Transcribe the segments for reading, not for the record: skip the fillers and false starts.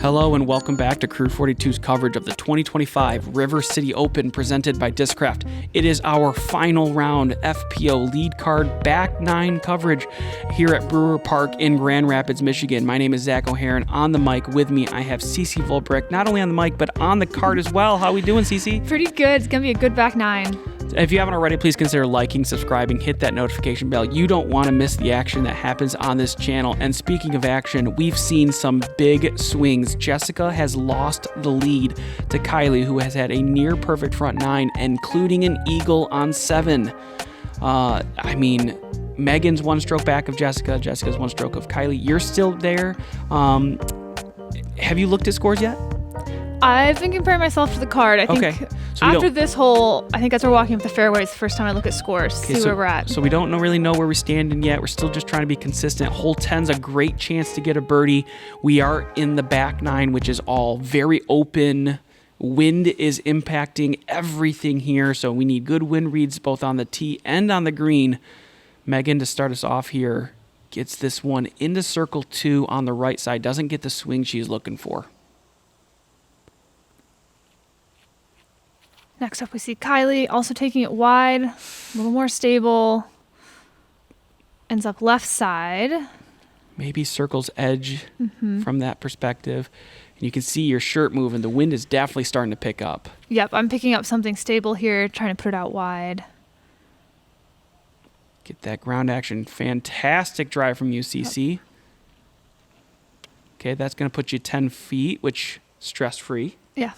Hello and welcome back to Crew 42's coverage of the 2025 River City Open presented by Discraft. It is our final round FPO Lead Card back nine coverage here at Brewer Park in Grand Rapids, Michigan. My name is Zach O'Haron. On the mic with me, I have Ceci Vollbrecht, not only on the mic, but on the card as well. How we doing, Ceci? Pretty good. It's going to be a good back nine. If you haven't already, please consider liking, subscribing, hit that notification bell. You don't want to miss the action that happens on this channel. And speaking of action, we've seen some big swings. Jessica has lost the lead to Kylie, who has had a near perfect front nine, including an eagle on 7. Megan's one stroke back of Jessica. Jessica's one stroke of Kylie. You're still there. Have you looked at scores yet? I've been comparing myself to the card. I think after this hole, I think as we're walking up the fairways, the first time I look at scores, see where we're at. So we don't really know where we're standing yet. We're still just trying to be consistent. Hole 10's a great chance to get a birdie. We are in the back nine, which is all very open. Wind is impacting everything here, so we need good wind reads both on the tee and on the green. Megan, to start us off here, gets this one into circle 2 on the right side. Doesn't get the swing she's looking for. Next up, we see Kylie also taking it wide, a little more stable. Ends up left side. Maybe circles edge from that perspective. And you can see your shirt moving. The wind is definitely starting to pick up. Yep, I'm picking up something stable here, trying to put it out wide. Get that ground action. Fantastic drive from UCC. Yep. Okay, that's going to put you 10 feet, which stress-free. Yeah.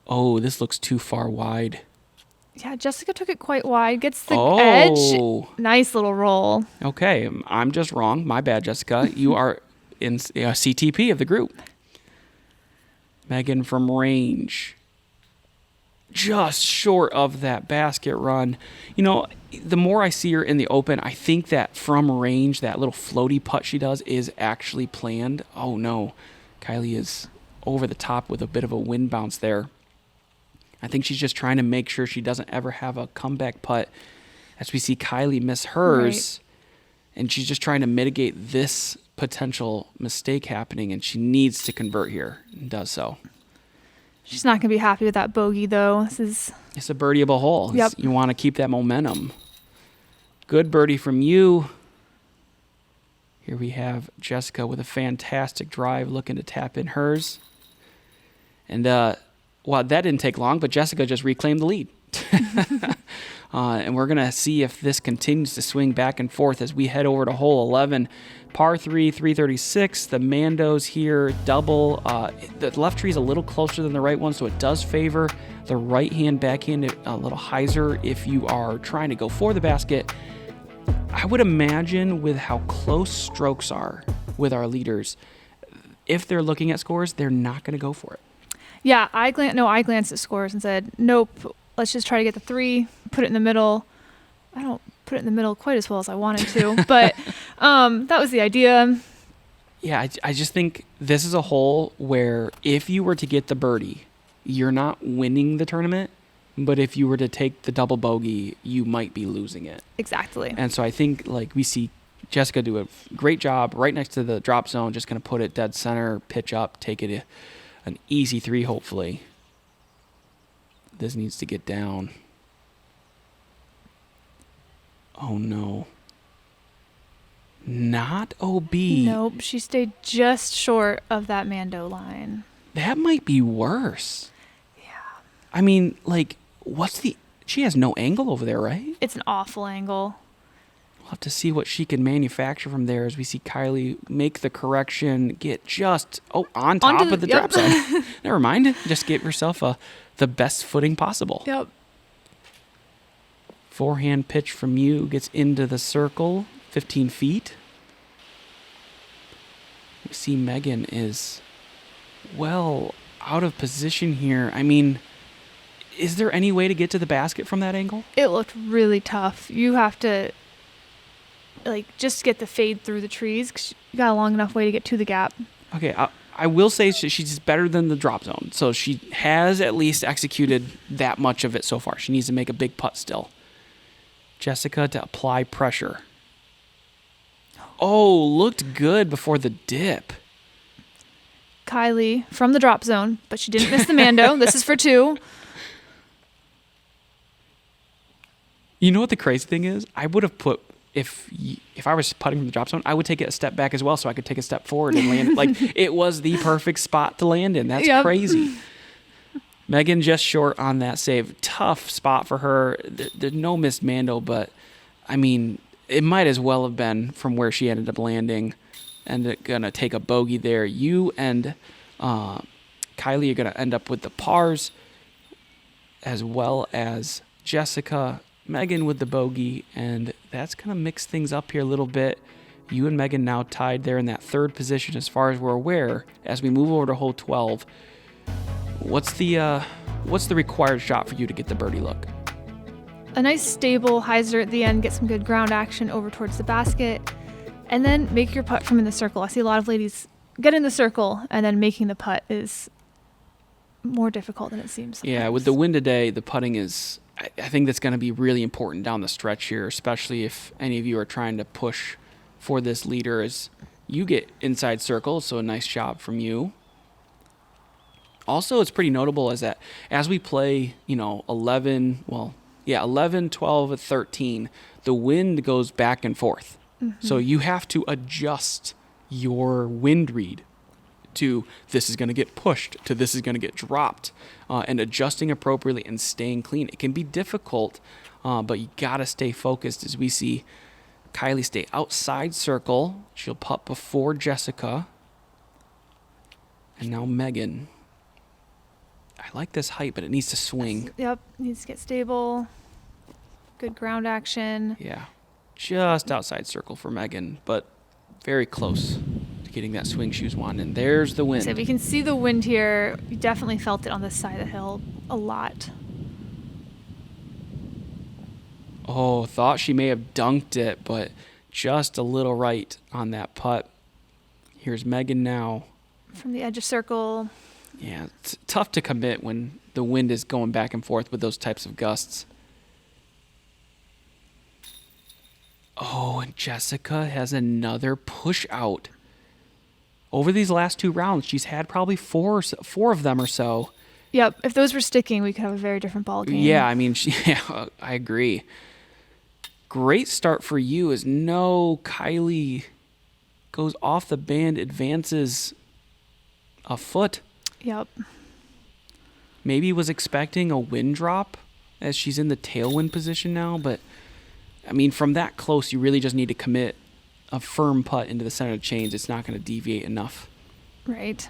Oh, this looks too far wide. Yeah, Jessica took it quite wide. Gets the edge. Nice little roll. Okay, I'm just wrong. My bad, Jessica. You are in CTP of the group. Megan from range. Just short of that basket run. You know, the more I see her in the Open, I think that from range, that little floaty putt she does is actually planned. Oh, no. Kylie is over the top with a bit of a wind bounce there. I think she's just trying to make sure she doesn't ever have a comeback putt as we see Kylie miss hers. Right. And she's just trying to mitigate this potential mistake happening, and she needs to convert here and does so. She's not going to be happy with that bogey, though. It's a birdieable hole. Yep. You want to keep that momentum. Good birdie from you. Here we have Jessica with a fantastic drive looking to tap in hers. And, that didn't take long, but Jessica just reclaimed the lead. And we're going to see if this continues to swing back and forth as we head over to hole 11. Par 3, 336. The Mandos here double. The left tree is a little closer than the right one, so it does favor the right-hand backhand a little hyzer if you are trying to go for the basket. I would imagine with how close strokes are with our leaders, if they're looking at scores, they're not going to go for it. Yeah, I glanced at scores and said, nope, let's just try to get the 3, put it in the middle. I don't put it in the middle quite as well as I wanted to, but that was the idea. Yeah, I just think this is a hole where if you were to get the birdie, you're not winning the tournament, but if you were to take the double bogey, you might be losing it. Exactly. And so I think we see Jessica do a great job right next to the drop zone, just going to put it dead center, pitch up, take it an easy 3, hopefully. This needs to get down. Oh, no. Not OB. Nope, she stayed just short of that Mando line. That might be worse. Yeah. I mean, she has no angle over there, right? It's an awful angle. We'll have to see what she can manufacture from there as we see Kylie make the correction, get just on top of the drop zone. Never mind. Just get yourself the best footing possible. Yep. Forehand pitch from you gets into the circle, 15 feet. We see Megan is well out of position here. I mean, is there any way to get to the basket from that angle? It looked really tough. You have to just get the fade through the trees because you got a long enough way to get to the gap. Okay, I will say she's better than the drop zone. So she has at least executed that much of it so far. She needs to make a big putt still. Jessica to apply pressure. Oh, looked good before the dip. Kylie from the drop zone, but she didn't miss the Mando. This is for 2. You know what the crazy thing is? I would have put, if I was putting from the drop zone, I would take it a step back as well so I could take a step forward and land. Like, it was the perfect spot to land in. That's crazy. Megan just short on that save. Tough spot for her. There's no missed Mando, but, I mean, it might as well have been from where she ended up landing. And going to take a bogey there. You and Kylie are going to end up with the pars, as well as Jessica. Megan with the bogey, and that's going to mix things up here a little bit. You and Megan now tied there in that 3rd position as far as we're aware. As we move over to hole 12, what's the required shot for you to get the birdie look? A nice stable hyzer at the end, get some good ground action over towards the basket, and then make your putt from in the circle. I see a lot of ladies get in the circle, and then making the putt is more difficult than it seems sometimes. Yeah, with the wind today, the putting is... I think that's going to be really important down the stretch here, especially if any of you are trying to push for this leader as you get inside circle, so a nice job from you. Also, it's pretty notable is that as we play, 11, 12, 13, the wind goes back and forth. Mm-hmm. So you have to adjust your wind read to this is going to get pushed, to this is going to get dropped, and adjusting appropriately and staying clean. It can be difficult, but you got to stay focused as we see Kylie stay outside circle. She'll putt before Jessica. And now Megan. I like this height, but it needs to swing. Yep, needs to get stable. Good ground action. Yeah, just outside circle for Megan, but very close getting that swing shoes one, and there's the wind. So we can see the wind here. You definitely felt it on this side of the hill a lot. Oh, thought she may have dunked it, but just a little right on that putt. Here's Megan now. From the edge of circle. Yeah, it's tough to commit when the wind is going back and forth with those types of gusts. Oh, and Jessica has another push out. Over these last 2 rounds, she's had probably four of them or so. Yep, if those were sticking, we could have a very different ball game. Yeah, I mean, I agree. Great start for you as Kylie goes off the band, advances a foot. Yep. Maybe was expecting a wind drop as she's in the tailwind position now, but I mean, from that close, you really just need to commit a firm putt into the center of the chains. It's not going to deviate enough. Right.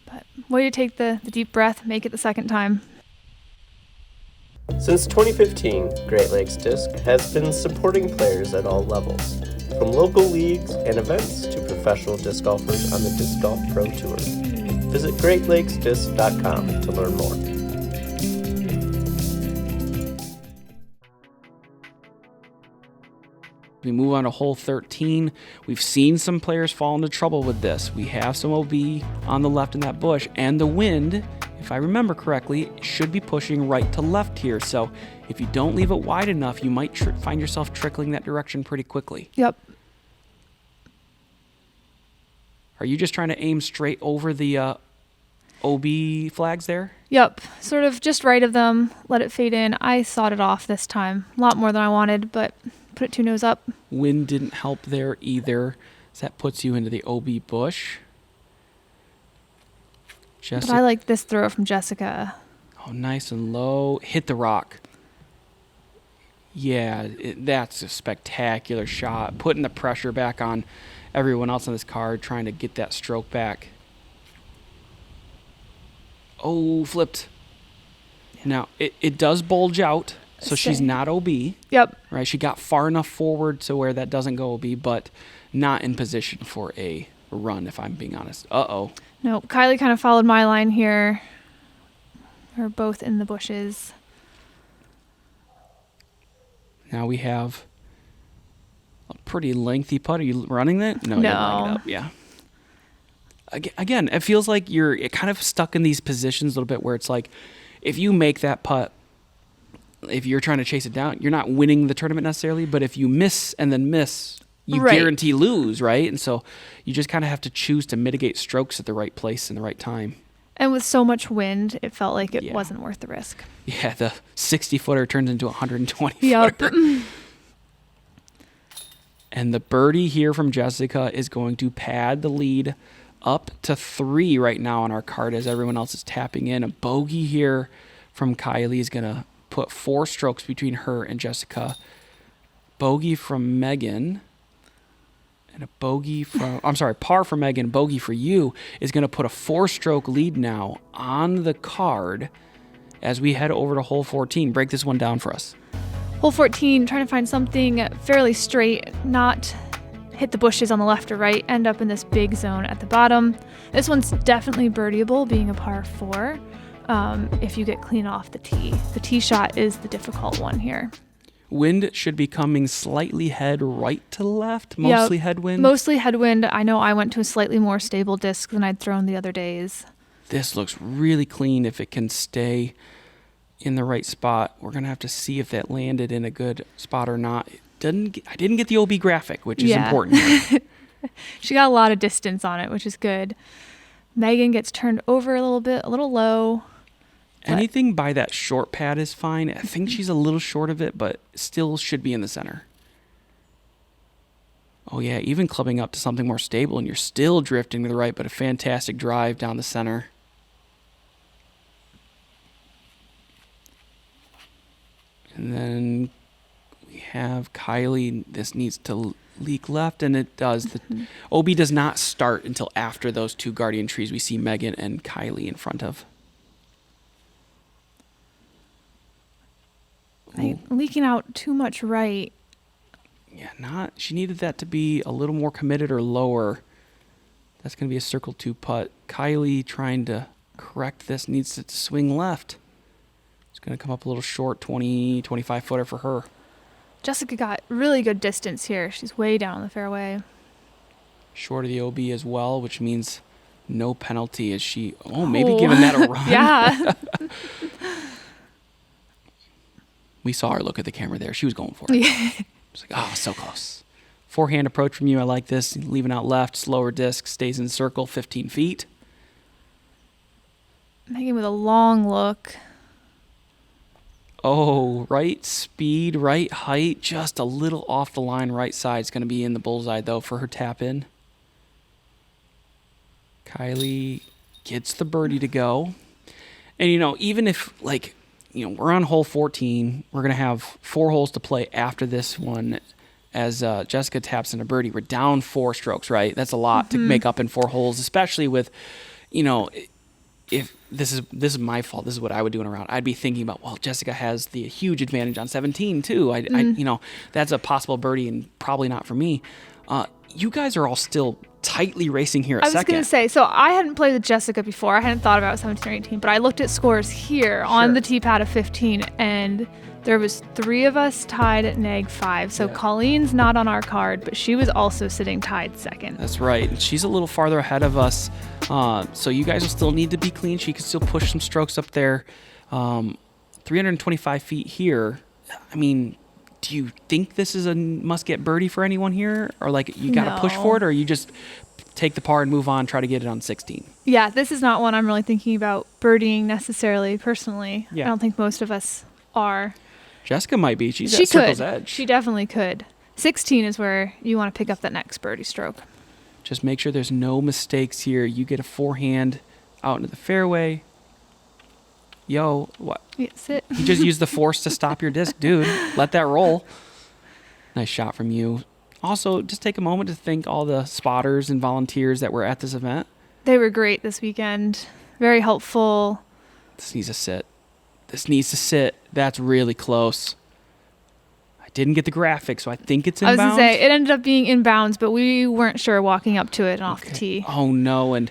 But way to take the deep breath, make it the second time. Since 2015, Great Lakes Disc has been supporting players at all levels, from local leagues and events to professional disc golfers on the Disc Golf Pro Tour. Visit GreatLakesDisc.com to learn more. We move on to hole 13. We've seen some players fall into trouble with this. We have some OB on the left in that bush, and the wind, if I remember correctly, should be pushing right to left here. So if you don't leave it wide enough, you might find yourself trickling that direction pretty quickly. Yep. Are you just trying to aim straight over the OB flags there? Yep. Sort of just right of them, let it fade in. I sawed it off this time. A lot more than I wanted, but put it 2 nose up. Wind didn't help there either. So that puts you into the OB bush. But I like this throw from Jessica. Oh, nice and low. Hit the rock. Yeah, that's a spectacular shot. Putting the pressure back on everyone else on this card, trying to get that stroke back. Oh, flipped. Yeah. Now, it does bulge out, so she's not OB. Yep. Right, she got far enough forward to where that doesn't go OB, but not in position for a run, if I'm being honest. Uh-oh. No, Kylie kind of followed my line here. We're both in the bushes. Now we have a pretty lengthy putt. Are you running that? No. You're lining it up. Yeah. Again, it feels like you're kind of stuck in these positions a little bit where it's like if you make that putt, if you're trying to chase it down, you're not winning the tournament necessarily, but if you miss and then miss, you Right. guarantee lose, right? And so you just kind of have to choose to mitigate strokes at the right place and the right time. And with so much wind, it felt like it Yeah. wasn't worth the risk. Yeah, the 60-footer turns into a 120-footer. Yep. And the birdie here from Jessica is going to pad the lead up to 3 right now on our card as everyone else is tapping in. A bogey here from Kylie is going to put 4 strokes between her and Jessica. Bogey from Megan. And a bogey from, par for Megan, bogey for you is going to put a 4-stroke lead now on the card as we head over to hole 14. Break this one down for us. Hole 14, trying to find something fairly straight, not hit the bushes on the left or right, end up in this big zone at the bottom. This one's definitely birdieable, being a par 4, if you get clean off the tee. The tee shot is the difficult one here. Wind should be coming slightly head right to left, mostly headwind. Mostly headwind. I know I went to a slightly more stable disc than I'd thrown the other days. This looks really clean if it can stay in the right spot. We're going to have to see if that landed in a good spot or not. I didn't get the OB graphic, which is important here. She got a lot of distance on it, which is good. Megan gets turned over a little bit, a little low. Anything by that short pad is fine. I think she's a little short of it, but still should be in the center. Oh, yeah, even clubbing up to something more stable, and you're still drifting to the right, but a fantastic drive down the center. And then we have Kylie. This needs to leak left, and it does. The OB does not start until after those 2 guardian trees we see Megan and Kylie in front of. Leaking out too much right. Yeah, she needed that to be a little more committed or lower. That's going to be a circle 2 putt. Kylie trying to correct this needs to swing left. It's going to come up a little short, 20, 25 footer for her. Jessica got really good distance here. She's way down the fairway. Short of the OB as well, which means no penalty as she, maybe giving that a run. Yeah. We saw her look at the camera there. She was going for it. It's like, so close. Forehand approach from you. I like this. Leaving out left, slower disc, stays in circle, 15 feet. Megan with a long look. Oh, right speed, right height, just a little off the line. Right side's going to be in the bullseye, though, for her tap in. Kylie gets the birdie to go. And, even if, we're on hole 14, we're going to have 4 holes to play after this one as Jessica taps in a birdie. We're down 4 strokes, right? That's a lot to make up in 4 holes, especially with, if this is my fault, this is what I would do in a round. I'd be thinking about, Jessica has the huge advantage on 17 too. I that's a possible birdie and probably not for me. You guys are all still tightly racing here at second. I was going to say, so I hadn't played with Jessica before. I hadn't thought about 17 or 18, but I looked at scores here on the tee pad of 15, and there was 3 of us tied at -5. So Colleen's not on our card, but she was also sitting tied second. That's right. And she's a little farther ahead of us. So you guys will still need to be clean. She can still push some strokes up there. 325 feet here. I mean, do you think this is a must-get birdie for anyone here? Or you got to push for it, or you just take the par and move on, try to get it on 16? Yeah, this is not one I'm really thinking about birdieing necessarily, personally. Yeah. I don't think most of us are. Jessica might be. She's at circle's edge. She definitely could. 16 is where you want to pick up that next birdie stroke. Just make sure there's no mistakes here. You get a forehand out into the fairway. Yo, what? Yeah, sit. You just use the force to stop your disc, dude. Let that roll. Nice shot from you. Also, just take a moment to thank all the spotters and volunteers that were at this event. They were great this weekend. Very helpful. This needs to sit. This needs to sit. That's really close. I didn't get the graphic, so I think it's inbounds. I was going to say, it ended up being inbounds, but we weren't sure walking up to it and off the tee. Oh, no. And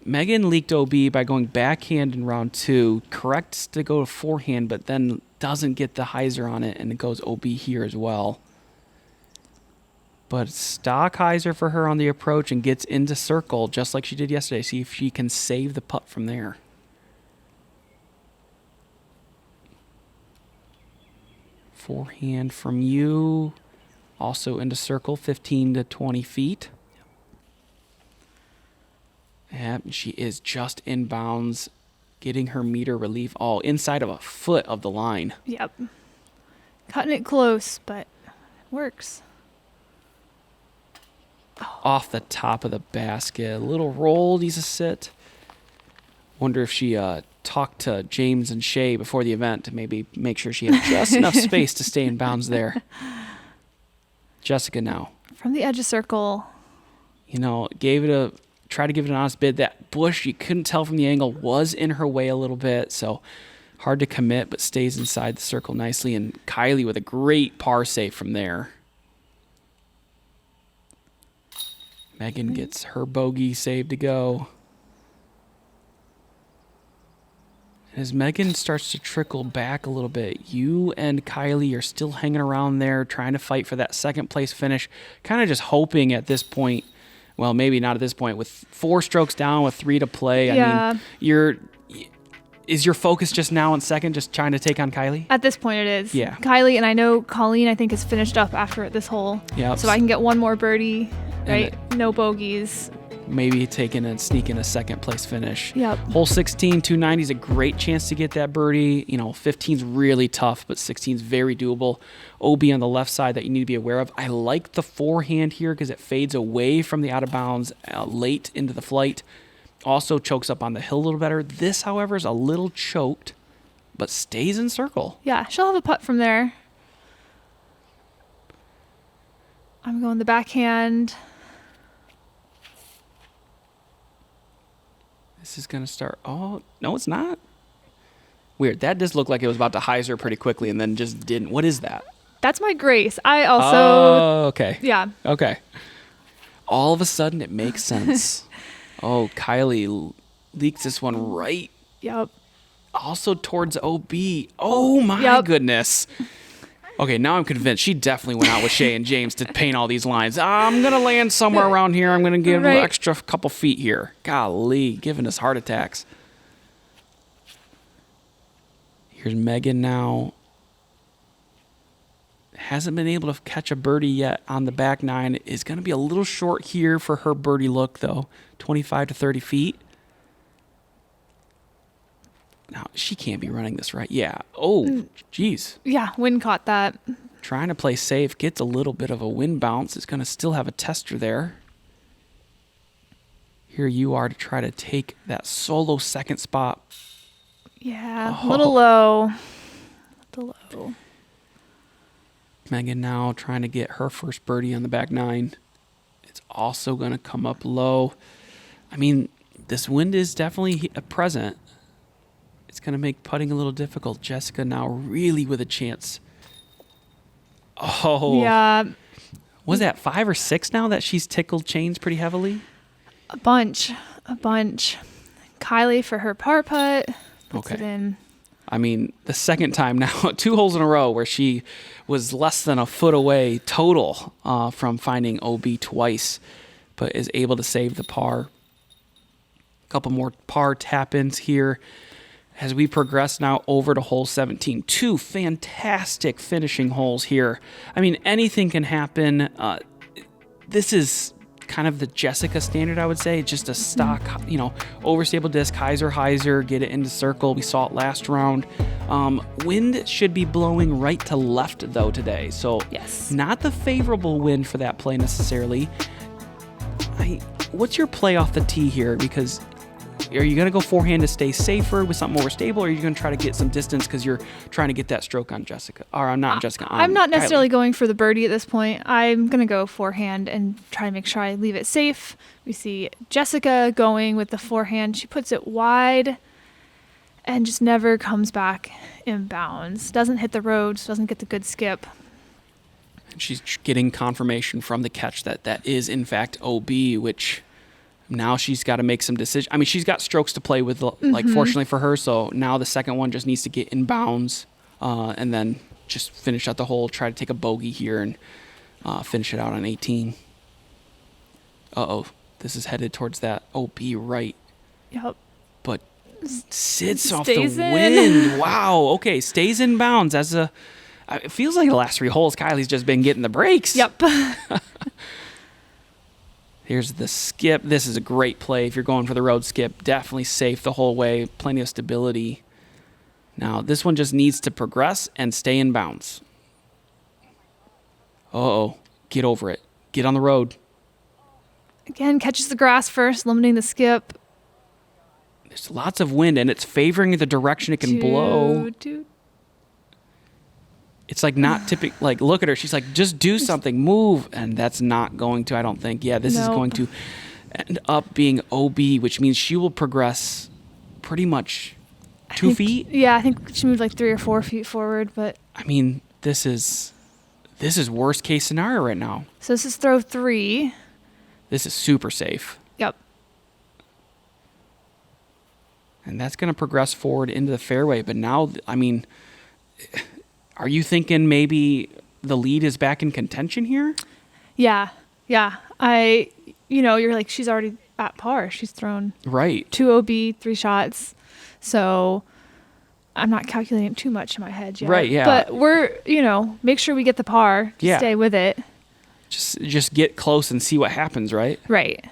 Megan leaked OB by going backhand in round 2. Corrects to go to forehand, but then doesn't get the hyzer on it, and it goes OB here as well. But stock hyzer for her on the approach and gets into circle just like she did yesterday. See if she can save the putt from there. Forehand from you. Also into circle, 15 to 20 feet. Yep, she is just in bounds, getting her meter relief all inside of a foot of the line. Yep. Cutting it close, but it works. Off the top of the basket. A little roll, needs a sit. Wonder if she talked to James and Shay before the event to maybe make sure she had just enough space to stay in bounds there. Jessica now. From the edge of circle. You know, tried to give it an honest bid. That bush, you couldn't tell from the angle, was in her way a little bit, so hard to commit, but stays inside the circle nicely. And Kylie with a great par save from there. Megan gets her bogey save to go. As Megan starts to trickle back a little bit, you and Kylie are still hanging around there trying to fight for that second place finish, kind of just hoping at this point, well, maybe not at this point, with 4 strokes down with 3 to play. Yeah. I mean, is your focus just now on second, just trying to take on Kylie? At this point it is. Yeah. Kylie, and I know Colleen, I think, is finished up after this hole. Yeah. So I can get one more birdie, right? No bogeys. Maybe sneaking a second place finish. Yep. Hole 16, 290 is a great chance to get that birdie. 15's really tough, but 16's very doable. OB on the left side that you need to be aware of. I like the forehand here because it fades away from the out of bounds late into the flight. Also chokes up on the hill a little better. This, however, is a little choked, but stays in circle. Yeah, she'll have a putt from there. I'm going the backhand. This is going to start. Oh, no, it's not. Weird. That just looked like it was about to hyzer pretty quickly and then just didn't. What is that? That's my grace. I also. Oh, okay. Yeah. Okay. All of a sudden, it makes sense. Oh, Kylie leaks this one right. Yep. Also towards OB. Oh, my goodness. Okay, now I'm convinced. She definitely went out with Shay and James to paint all these lines. I'm going to land somewhere around here. I'm going to give an extra couple feet here. Golly, giving us heart attacks. Here's Megan now. Hasn't been able to catch a birdie yet on the back nine. Is going to be a little short here for her birdie look, though. 25 to 30 feet. Now, she can't be running this right. Yeah. Oh, geez. Yeah, wind caught that. Trying to play safe. Gets a little bit of a wind bounce. It's going to still have a tester there. Here you are to try to take that solo second spot. Yeah, a little low. A little low. Megan now trying to get her first birdie on the back nine. It's also going to come up low. I mean, this wind is definitely present. It's going to make putting a little difficult. Jessica now really with a chance. Oh. Yeah. Was that 5 or 6 now that she's tickled chains pretty heavily? A bunch. Kylie for her par putt. Puts it in. I mean, the second time now, 2 holes in a row where she was less than a foot away total from finding OB twice, but is able to save the par. A couple more par tap-ins here as we progress now over to hole 17. 2 fantastic finishing holes here. I mean, anything can happen. This is kind of the Jessica standard, I would say. Just a stock, overstable disc, hyzer, get it into circle. We saw it last round. Wind should be blowing right to left, though, today. So yes, not the favorable wind for that play necessarily. What's your play off the tee here? Because are you going to go forehand to stay safer with something more stable, or are you going to try to get some distance because you're trying to get that stroke on Jessica? Or I'm not Jessica. I'm not necessarily Kylie. going for the birdie at this point. I'm going to go forehand and try to make sure I leave it safe. We see Jessica going with the forehand. She puts it wide and just never comes back in bounds. Doesn't hit the roads, doesn't get the good skip. And she's getting confirmation from the catch that is, in fact, OB, which... Now she's got to make some decisions. I mean, she's got strokes to play with, fortunately for her. So now the second one just needs to get in bounds and then just finish out the hole, try to take a bogey here and finish it out on 18. Uh-oh. This is headed towards that OB right. Yep. But sits off Stays the in. wind. Wow. Okay. Stays in bounds as It feels like the last 3 holes, Kylie's just been getting the breaks. Yep. Here's the skip. This is a great play. If you're going for the road skip, definitely safe the whole way. Plenty of stability. Now, this one just needs to progress and stay in bounds. Uh-oh. Get over it. Get on the road. Again, catches the grass first, limiting the skip. There's lots of wind, and it's favoring the direction it can blow. It's like not typical. Like, look at her. She's like, just do something, move. And that's not going to, I don't think. Yeah, this is going to end up being OB, which means she will progress pretty much 2 feet. Yeah, I think she moved like 3 or 4 feet forward. But I mean, this is worst case scenario right now. So this is throw 3. This is super safe. Yep. And that's going to progress forward into the fairway. But now, I mean, are you thinking maybe the lead is back in contention here? Yeah. You're like, she's already at par. She's thrown 2 OB, 3 shots. So I'm not calculating too much in my head yet. Right, yeah. But we're, make sure we get the par. Yeah. Stay with it. Just get close and see what happens, right? Right.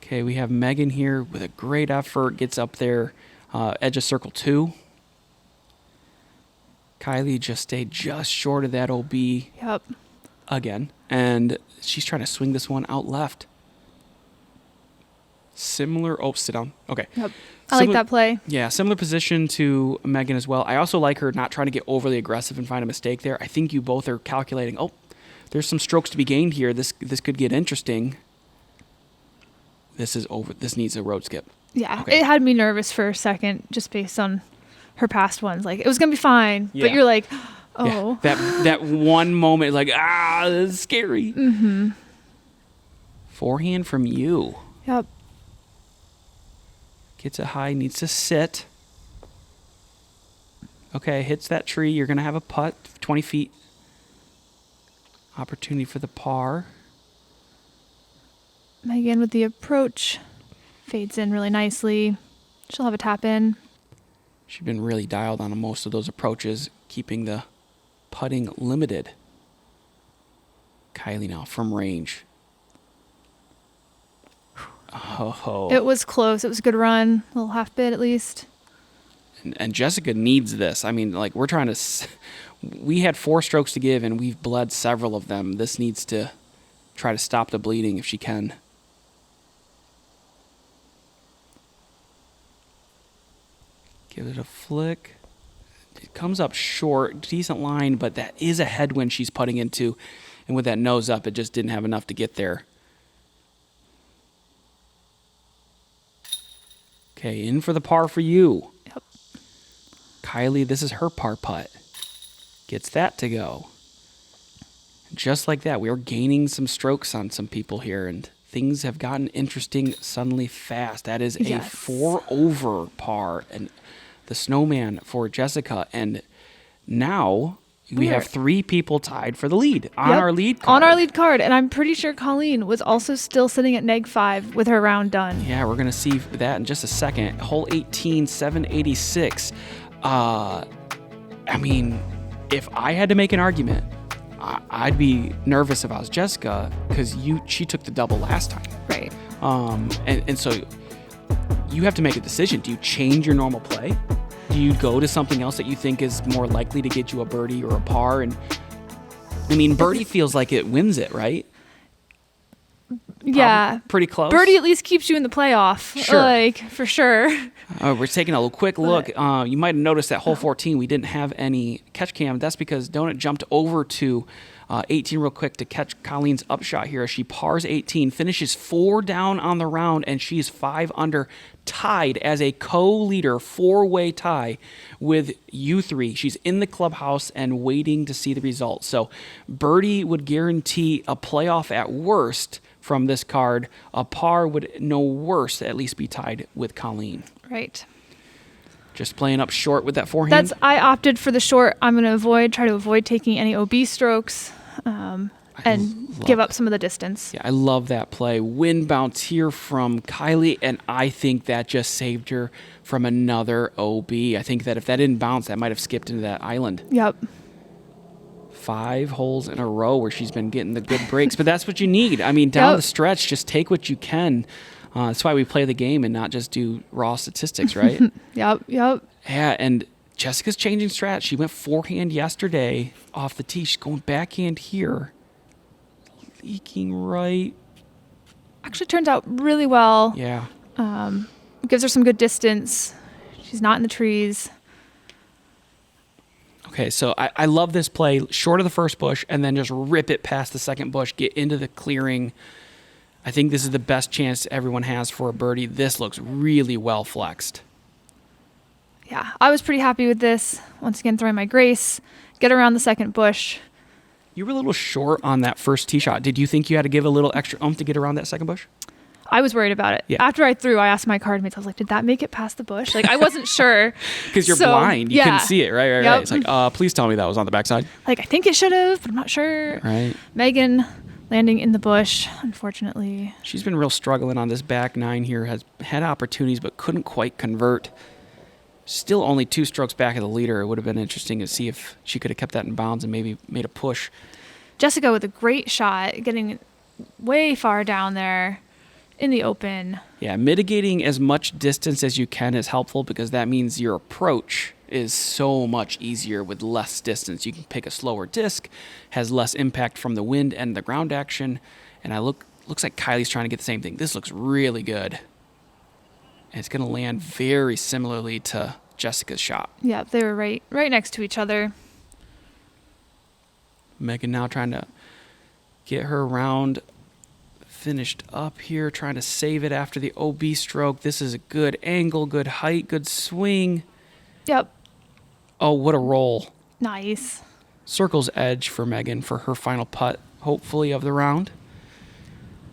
Okay, we have Megan here with a great effort. Gets up there, edge of circle 2. Kylie just stayed just short of that OB. Yep. Again. And she's trying to swing this one out left. Similar. Oh, sit down. Okay. Yep. I like that play. Yeah, similar position to Megan as well. I also like her not trying to get overly aggressive and find a mistake there. I think you both are calculating, there's some strokes to be gained here. This could get interesting. This is over. This needs a road skip. Yeah, okay. It had me nervous for a second just based on her past ones. Like, it was going to be fine, Yeah. but you're like, oh. Yeah, that one moment, like, this is scary. Mm-hmm. Forehand from you. Yep. Gets it high, needs to sit. Okay, hits that tree. You're going to have a putt, 20 feet. Opportunity for the par. Megan with the approach. Fades in really nicely. She'll have a tap in. She's been really dialed on most of those approaches, keeping the putting limited. Kylie now from range. Oh. It was close. It was a good run. A little half bit at least. And Jessica needs this. I mean, like, we're trying to... We had 4 strokes to give, and we've bled several of them. This needs to try to stop the bleeding if she can. Give it a flick. It comes up short. Decent line, but that is a headwind she's putting into. And with that nose up, it just didn't have enough to get there. Okay, in for the par for you. Yep. Kylie, this is her par putt. Gets that to go. Just like that, we are gaining some strokes on some people here, and things have gotten interesting suddenly fast. That is a 4 over par, and the snowman for Jessica. And now we have 3 people tied for the lead on our lead card. On our lead card. And I'm pretty sure Colleen was also still sitting at -5 with her round done. Yeah, we're going to see that in just a second. Hole 18, 786. I mean, if I had to make an argument, I'd be nervous if I was Jessica, because she took the double last time. Right. And so you have to make a decision. Do you change your normal play? Do you go to something else that you think is more likely to get you a birdie or a par? And I mean, birdie feels like it wins it, right? Yeah. Pretty close. Birdie at least keeps you in the playoff. Sure. Like, for sure. We're taking a little quick look. You might have noticed that hole 14, we didn't have any catch cam. That's because Donut jumped over to 18 real quick to catch Colleen's upshot here as she pars 18, finishes 4 down on the round, and she's 5 under, tied as a co-leader, 4-way tie with you 3. She's in the clubhouse and waiting to see the results. So birdie would guarantee a playoff at worst from this card. A par would, no worse, at least be tied with Colleen. Right. Just playing up short with that forehand. I opted for the short. I'm going to try to avoid taking any OB strokes. and give up some of the distance. Yeah, I love that play. Wind bounce here from Kylie, and I think that just saved her from another OB. I think that if that didn't bounce, that might have skipped into that island. Yep. 5 holes in a row where she's been getting the good breaks, but that's what you need. I mean, down the stretch, just take what you can. That's why we play the game and not just do raw statistics, right? Yep. Yeah, and Jessica's changing strat. She went forehand yesterday off the tee. She's going backhand here. Leaking right. Actually turns out really well. Yeah. Gives her some good distance. She's not in the trees. Okay, so I love this play. Short of the first bush and then just rip it past the second bush, get into the clearing. I think this is the best chance everyone has for a birdie. This looks really well flexed. Yeah, I was pretty happy with this. Once again, throwing my grace. Get around the second bush. You were a little short on that first tee shot. Did you think you had to give a little extra oomph to get around that second bush? I was worried about it. Yeah. After I threw, I asked my card mates, I was like, did that make it past the bush? Like, I wasn't sure. Because you're blind. You couldn't see it. Right. Yep. It's like, please tell me that was on the backside. Like, I think it should have, but I'm not sure. Right. Megan landing in the bush, unfortunately. She's been real struggling on this back nine here. Has had opportunities, but couldn't quite convert. Still only 2 strokes back of the leader. It would have been interesting to see if she could have kept that in bounds and maybe made a push. Jessica with a great shot, getting way far down there in the open. Yeah, mitigating as much distance as you can is helpful because that means your approach is so much easier with less distance. You can pick a slower disc, has less impact from the wind and the ground action. And looks like Kylie's trying to get the same thing. This looks really good. And it's going to land very similarly to Jessica's shot. Yeah, they were right next to each other. Megan now trying to get her round finished up here, trying to save it after the OB stroke. This is a good angle, good height, good swing. Yep. Oh, what a roll. Nice. Circle's edge for Megan for her final putt, hopefully, of the round.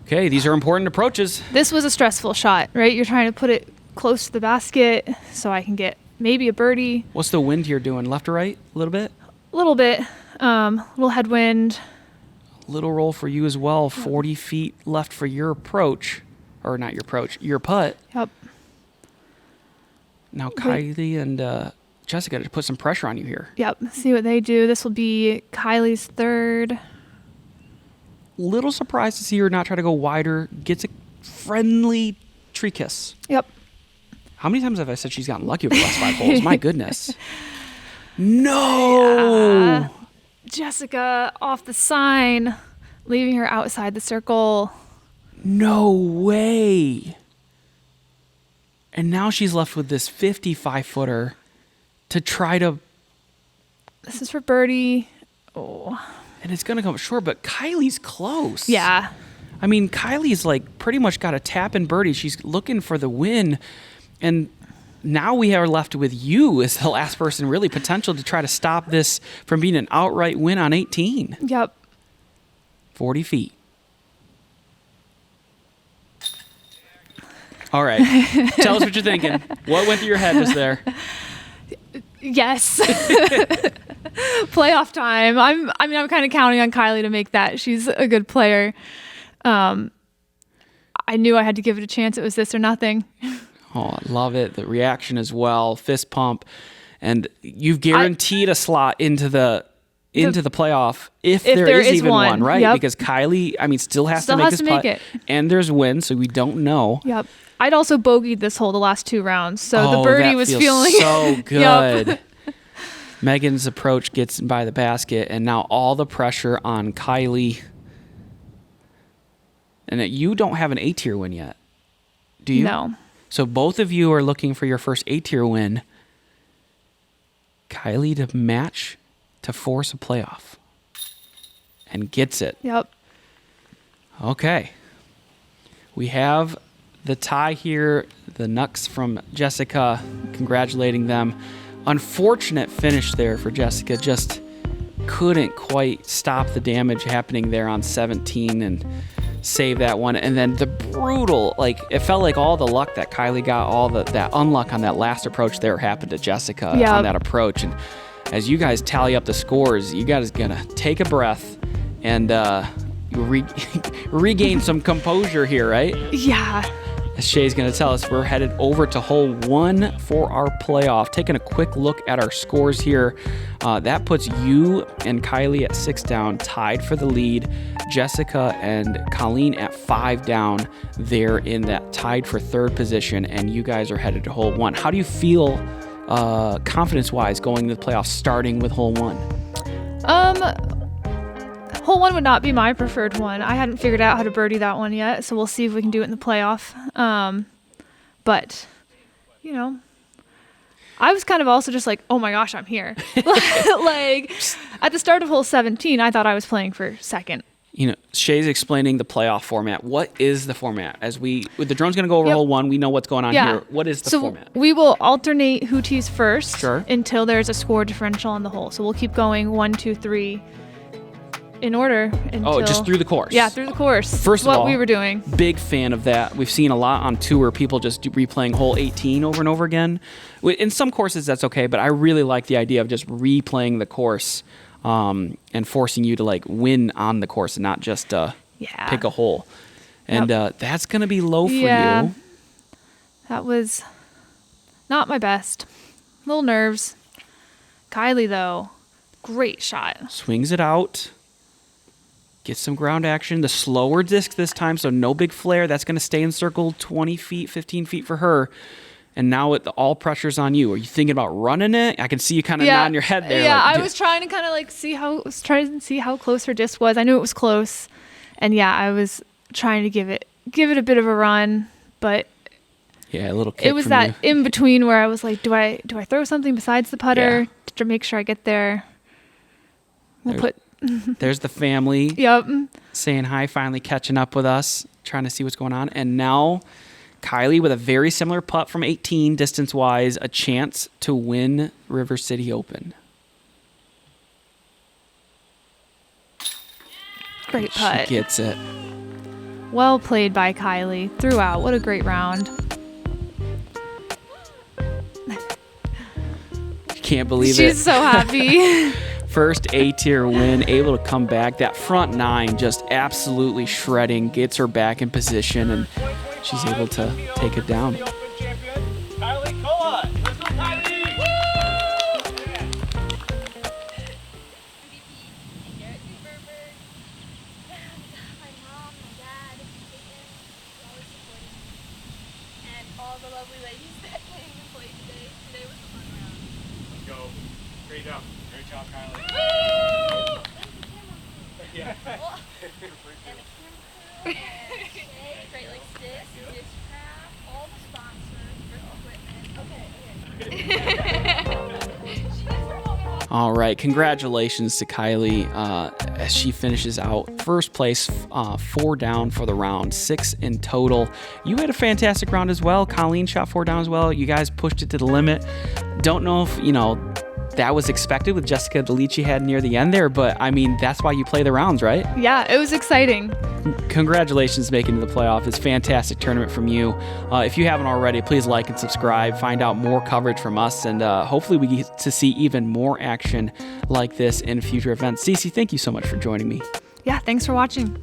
Okay, these are important approaches. This was a stressful shot, right? You're trying to put it close to the basket so I can get maybe a birdie. What's the wind here doing? Left or right? A little bit? A little bit. Little headwind. Little roll for you as well. 40 feet left for your approach. Or not your approach, your putt. Yep. Now Kylie and Jessica to put some pressure on you here. Yep. See what they do. This will be Kylie's third. Little surprised to see her not try to go wider. Gets a friendly tree kiss. Yep. How many times have I said she's gotten lucky over the last 5 holes? My goodness. No. Jessica off the sign, leaving her outside the circle. No way. And now she's left with this 55-footer to try to... This is for birdie. Oh. And it's going to come short, but Kylie's close. Yeah. I mean, Kylie's like pretty much got a tap in birdie. She's looking for the win. And now we are left with you as the last person really potential to try to stop this from being an outright win on 18. Yep. 40 feet. All right. Tell us what you're thinking. What went through your head just there? Yes. Playoff time. I'm kind of counting on Kylie to make that. She's a good player. I knew I had to give it a chance. It was this or nothing. Oh, I love it. The reaction as well. Fist pump. And you've guaranteed a slot into the playoff if there is even one, right? Yep. Because Kylie, still has to make this putt. It. And there's wind, so we don't know. Yep. I'd also bogeyed this hole the last 2 rounds, so the birdie that was feels feeling so good. Yep. Megan's approach gets by the basket, and now all the pressure on Kylie. And you don't have an A-tier win yet, do you? No. So both of you are looking for your first A-tier win. Kylie to match to force a playoff. And gets it. Yep. Okay. We have the tie here. The Nucks from Jessica. Congratulating them. Unfortunate finish there for Jessica. Just couldn't quite stop the damage happening there on 17 and save that one. And then the brutal, it felt like all the luck that Kylie got, all that unluck on that last approach there happened to Jessica on that approach. And as you guys tally up the scores, you guys gonna take a breath and regain some composure here, right? Yeah. As Shay's going to tell us, we're headed over to hole 1 for our playoff. Taking a quick look at our scores here. That puts you and Kylie at 6 down, tied for the lead. Jessica and Colleen at 5 down. They're in that tied for 3rd position, and you guys are headed to hole 1. How do you feel confidence-wise going into the playoffs, starting with hole 1? Hole 1 would not be my preferred one. I hadn't figured out how to birdie that one yet, so we'll see if we can do it in the playoff. But, you know, I was kind of also just like, oh my gosh, I'm here. Like, at the start of hole 17, I thought I was playing for 2nd. You know, Shay's explaining the playoff format. What is the format? With the drone's going to go over hole 1, we know what's going on here. What is the format? So we will alternate who tees first Sure. until there's a score differential on the hole. So we'll keep going 1, 2, 3 in order until... Oh, just through the course? Yeah, through the course. First of all, what we were doing. Big fan of that. We've seen a lot on tour, people just replaying hole 18 over and over again. In some courses, that's okay, but I really like the idea of just replaying the course and forcing you to like win on the course and not just pick a hole. And that's going to be low for you. That was not my best. Little nerves. Kylie, though, great shot. Swings it out. Gets some ground action. The slower disc this time, so no big flare. That's going to stay in circle 20 feet, 15 feet for her. And now all pressure's on you. Are you thinking about running it? I can see you kind of nodding your head there. Yeah, I was trying to kind of like see how close her disc was. I knew it was close, and I was trying to give it a bit of a run, but a little kick it was from that you. in between where I was like, do I throw something besides the putter to make sure I get there? There's the family. Yep. Saying hi, finally catching up with us, trying to see what's going on. And now Kylie with a very similar putt from 18 distance-wise, a chance to win River City Open. Great putt. She gets it. Well played by Kylie throughout. What a great round. Can't believe it. She's so happy. First A-tier win, able to come back. That front 9 just absolutely shredding, gets her back in position, and she's able to take it down. Kylie Kohut. Let's go, Kylie! My mom, my dad, Peyton, always supporting me. And all the lovely ladies that came and played today. Today was a fun round. Let's go. Great job. Great job, Kylie. Woo! Yeah. And a camera crew, and Shay, Great Lakes Disc, Discraft, all the sponsors, Bristol Equipment. Okay. All right, congratulations to Kylie as she finishes out first place, 4 down for the round, 6 in total. You had a fantastic round as well. Colleen shot 4 down as well. You guys pushed it to the limit. Don't know if, that was expected with Jessica, the lead she had near the end there, but I mean, that's why you play the rounds, right? Yeah, it was exciting. Congratulations making it to the playoff. It's a fantastic tournament from you. If you haven't already, please like and subscribe. Find out more coverage from us, and hopefully we get to see even more action like this in future events. Ceci, thank you so much for joining me. Yeah, thanks for watching.